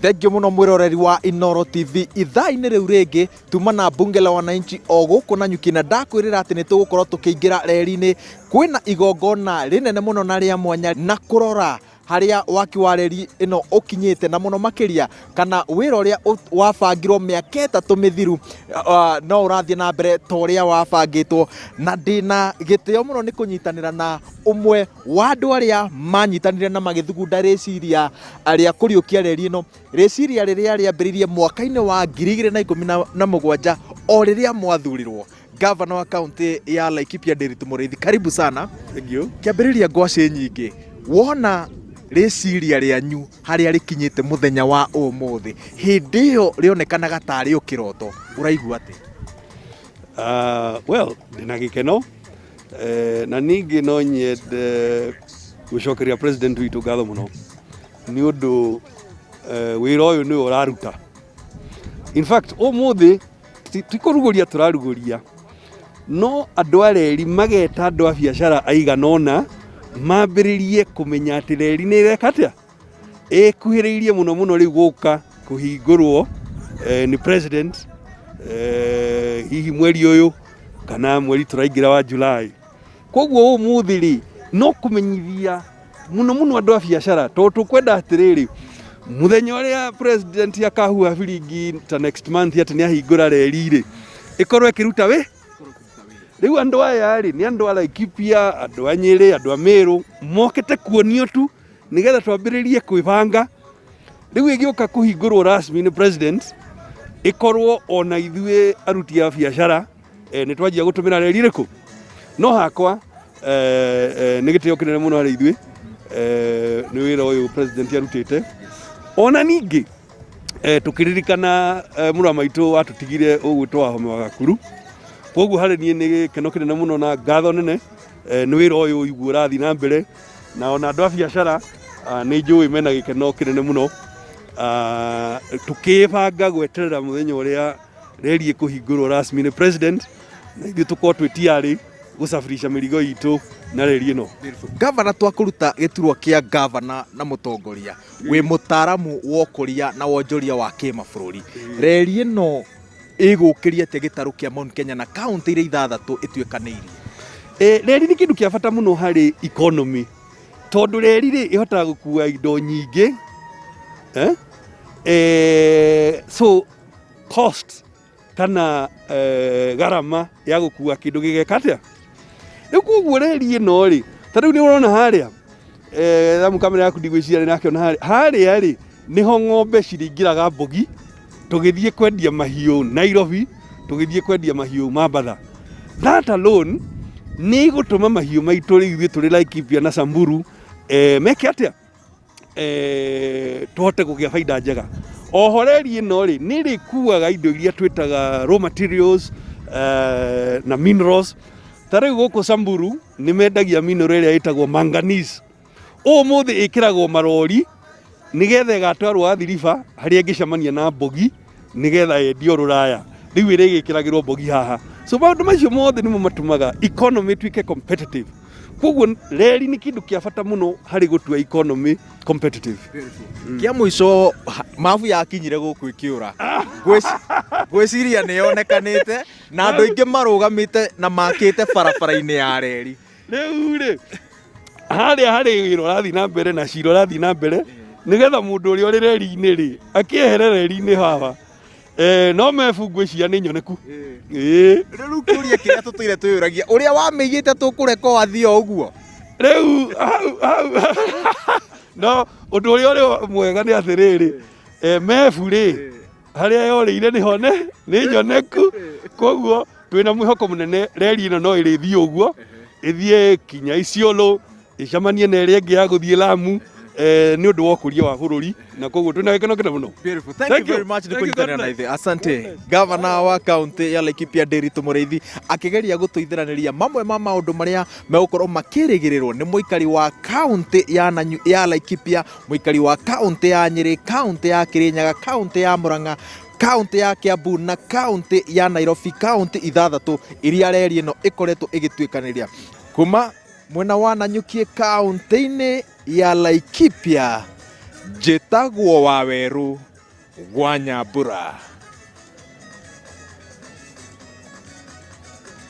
Thengio muno mwiroreri wa Inooro TV ithaa-inĩ rĩu rĩngĩ tuma na bunge la wananchi o gũkũ na nyuki na ndakwĩrĩra atĩ nĩtũgũkorwo tũkĩingĩra reri-inĩ kwĩna igongona rĩnene mũno na rĩa mwanya na kũrora haria waki wa reri ĩno ũkinyĩte na mũno makĩria kana wĩra ũrĩa wabangirwo mĩaka 3 mĩthiru no ũrathiĩ na mbere ta ũrĩa wabangĩtwo na ndĩna gĩtĩo mũno nĩ kũnyitanĩra na ũmwe wa andũ arĩa manyitanire na magĩthugunda rĩciria rĩa kũriũkia reri ĩno, rĩciria rĩrĩa rĩambĩrĩirie mwaka-inĩ wa 2017 o rĩrĩa mwathurirwo Governor wa kaunti ya Laikipia Nderitu Mũrĩithi. Karibu sana. Thank you. Kĩambĩrĩria ngwacĩ nyingĩ wona rĩciria rĩanyu harĩa rĩkinyĩte mũthenya wa ũmũthĩ, hĩndĩ ĩyo rĩonekanaga tarĩ o kĩroto, ũraigua atĩ? Well, ndĩna gĩkeno na ningĩ no nyende gũcokeria president witũ ngatho mũno nĩ ũndũ wĩra ũyũ nĩwe ũraruta. In fact, ũmũthĩ ti kũrugũria tũrarugũria, no andũ a reri mageta andũ a biacara aigana ũna mambĩrĩrie kũmenya atĩ reri nĩ ĩreka atĩa, ĩkuhĩrĩirie mũno mũno rĩu gũka kũhingũrwo nĩ president hihi mweri ũyũ kana mweri tũraingĩra wa July. Koguo ũmũthĩ rĩ no kũmenyithia mũno mũno andũ a biacara, tondũ tũkwenda atĩrĩrĩ mũthenya ũrĩa president akahuha biringi ta next month atĩ nĩ ahingũra reri rĩ ĩkorwo ĩkĩruta wĩ. Rĩu andũ aya rĩ nĩ andũ a Laikipia, andũ a Nyĩrĩ, andũ a Meru mokĩte kuonio tu nĩgetha twambĩrĩrie kwĩbanga. Rĩu ĩgĩũka kũhingũrwo rasmi nĩ president ĩkorwo ona ithuĩ aruti a biacara nĩ twanjia gũtũmĩra reri rĩkũ. No hakwa nĩ gĩtĩo kĩnene mũno harĩ ithuĩ nĩ wĩra ũyũ president arutĩte. Ona ningĩ tũkĩririkana mũrũ wa maitũ watũtigire ũgwĩtwo wa Homa wa Gakuru. Koguo harĩ niĩ nĩ gĩkeno kĩnene mũno na ngatho nene nĩ wĩra ũyũ ũiguo ũrathiĩ na mbere, na ona andũ a biacara nĩ njũĩ mena gĩkeno kĩnene mũno tũkĩbanga gweterera mũthenya ũrĩa reri ĩkũhingũrwo rasmi nĩ president na ithuĩ tũkorwo twĩ tayari gũcabirisha mĩrigo itũ na reri ĩno. Gavana twakũruta gĩturwa kĩa gavana na mũtongoria wĩ mũtaaramu wa ũkũria na wonjoria wa kĩmabũrũri, reri ĩno ĩgũkĩria atĩa gĩtarũ kĩa Mount Kenya na kaunti iria ithathatũ ĩtuĩkanĩirie? Reri nĩ kĩndũ kĩa bata mũno harĩ economy, tondũ reri rĩ ĩhotaga gũkua indo nyingĩ so cost kana garama ya gũkua kĩndũ gĩgeka atĩa. Rĩu koguo reri ĩno rĩ ta rĩu nĩ ũrona harĩa thamu kamera yaku ndigwĩciria nĩ nakĩona harĩa rĩ nĩho ng'ombe cirĩingĩraga mbogi tũgĩthiĩ kwendia mahiũ Nairobi, tũgĩthiĩ kwendia mahiũ Mambatha. That alone nĩ gũtũma mahiũ maitũ rĩu ithuĩ tũrĩ Laikipia na Samburu meke atĩa tũhote kũgĩa baida njega. Oho reri ĩno rĩ nĩ rĩkuaga indo iria twĩtaga raw materials na minerals. Ta rĩu gũkũ Samburu nĩ mendagia mineral ĩrĩa ĩtagwo manganese. Ũmũthĩ ĩkĩragwo marori nĩgetha ĩgatwarwo athiriba harĩa ĩngĩcemania na mbogi nĩgetha yendio Rũraya. Rĩu ĩrĩgĩkĩragĩrwo mbogi haha. So maũndũ macio mothe nĩmo matũmaga economy ĩtuĩke competitive. Koguo reri nĩ kĩndũ kĩa bata mũno harĩ gũtua economy competitive. Kĩa mũico mabu yakinyire gũkũ ĩkĩũra, ngwĩciria nĩ yonekanĩte na andũ aingĩ marũgamĩte na makĩte barabara-inĩ ya reri. Rĩu rĩ harĩa harĩ wĩra ũrathiĩ na mbere na cira ũrathiĩ na mbere nĩgetha mũndũ ũrĩa ũrĩ reri-inĩ rĩ akĩehere reri-inĩ haha no mebungwĩcia nĩ nyoneku. Rĩu kũria kĩrĩa tũtũire twĩyũragia ũrĩa wamĩigĩte tũkũreka wathiĩ o ũguo. Rĩu no ũndũ ũrĩa ũrĩ mwega nĩ atĩrĩrĩ mebu rĩ harĩa yorĩire nĩ nyoneku. Koguo twĩna mwĩhoko mũnene reri ĩno no ĩrĩthiĩ ũguo, ĩthiĩ kinya Isiolo ĩcemanie na ĩrĩa ĩngĩ ya gũthiĩ Lamu nĩ ũndũ wa ũkũria wa bũrũri, na koguo twĩna gĩkeno kĩnene mũno. Beautiful. Thank you very much nĩ kũnyitanĩra na ithuĩ. Asante. Gavana wa kaunti ya Laikipia Nderitu Mũrĩithi akĩgeria gũtũithĩranĩria mamwe ma maũndũ marĩa megũkorwo makĩrĩgĩrĩrwo nĩ mũikari wa kaunti ya Laikipia, mũikari wa kaunti ya Nyĩrĩ, kaunti ya Kĩrĩnyaga, kaunti ya Mũrang'a, kaunti ya Kiambu na kaunti ya Nairobi, kaunti ithathatũ iria reri ĩno ĩkoretwo ĩgĩtuĩkanĩria. Kuma mwena wa Nanyuki kaunti-inĩ ya Laikipia, njĩtagwo Waweru gwa Nyambura.